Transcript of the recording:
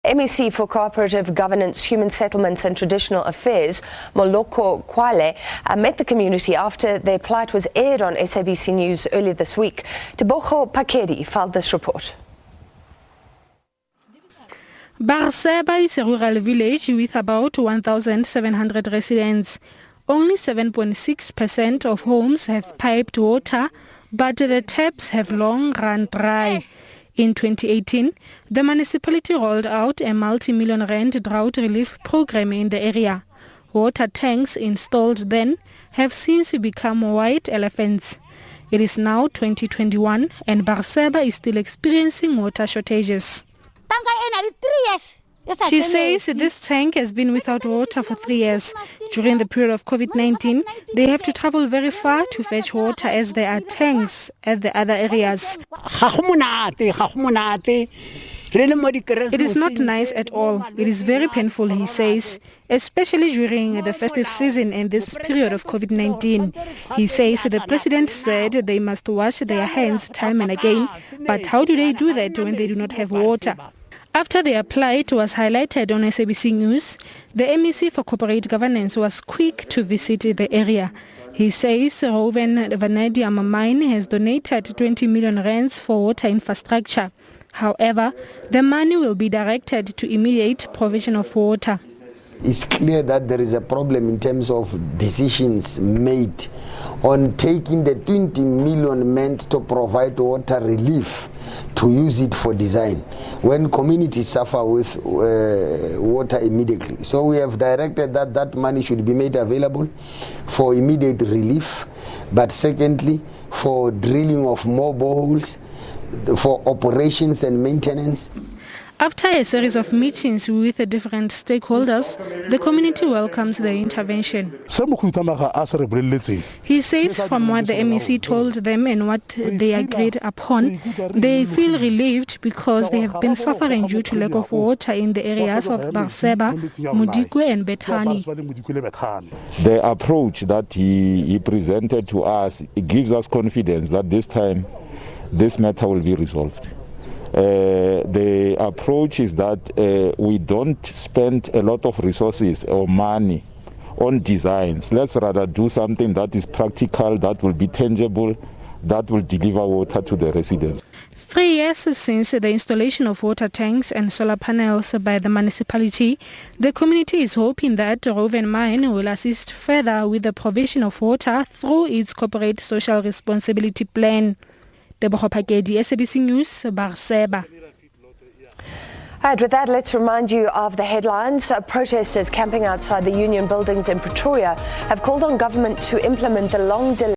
MEC for Cooperative Governance, Human Settlements and Traditional Affairs, Mmoloki Cwaile, met the community after their plight was aired on SABC News earlier this week. Tebogo Phakedi filed this report. Barseba is a rural village with about 1,700 residents. Only 7.6% of homes have piped water, but the taps have long run dry. In 2018, the municipality rolled out a multi-million rand drought relief program in the area. Water tanks installed then have since become white elephants. It is now 2021 and Barseba is still experiencing water shortages. She says this tank has been without water for 3 years. During the period of COVID-19, they have to travel very far to fetch water as there are tanks at the other areas. It is not nice at all. It is very painful, he says, especially during the festive season and this period of COVID-19. He says the president said they must wash their hands time and again, but how do they do that when they do not have water? After their plight was highlighted on SABC News, the MEC for Cooperative Governance was quick to visit the area. He says Vanadium Mine has donated 20 million rands for water infrastructure. However, the money will be directed to immediate provision of water. It's clear that there is a problem in terms of decisions made on taking the 20 million meant to provide water relief to use it for design when communities suffer with water immediately. So we have directed that that money should be made available for immediate relief, but secondly for drilling of more boreholes, for operations and maintenance. After a series of meetings with the different stakeholders, the community welcomes the intervention. He says from what the MEC told them and what they agreed upon, they feel relieved because they have been suffering due to lack of water in the areas of Barseba, Mmoloki and Bethani. The approach that he presented to us, it gives us confidence that this time this matter will be resolved. The approach is that we don't spend a lot of resources or money on designs. Let's rather do something that is practical, that will be tangible, that will deliver water to the residents. 3 years since the installation of water tanks and solar panels by the municipality, the community is hoping that Rustenburg Mine will assist further with the provision of water through its corporate social responsibility plan. Tebogo Phakedi, SABC News, Barseba. All right, with that, let's remind you of the headlines. Protesters camping outside the union buildings in Pretoria have called on government to implement the long delayed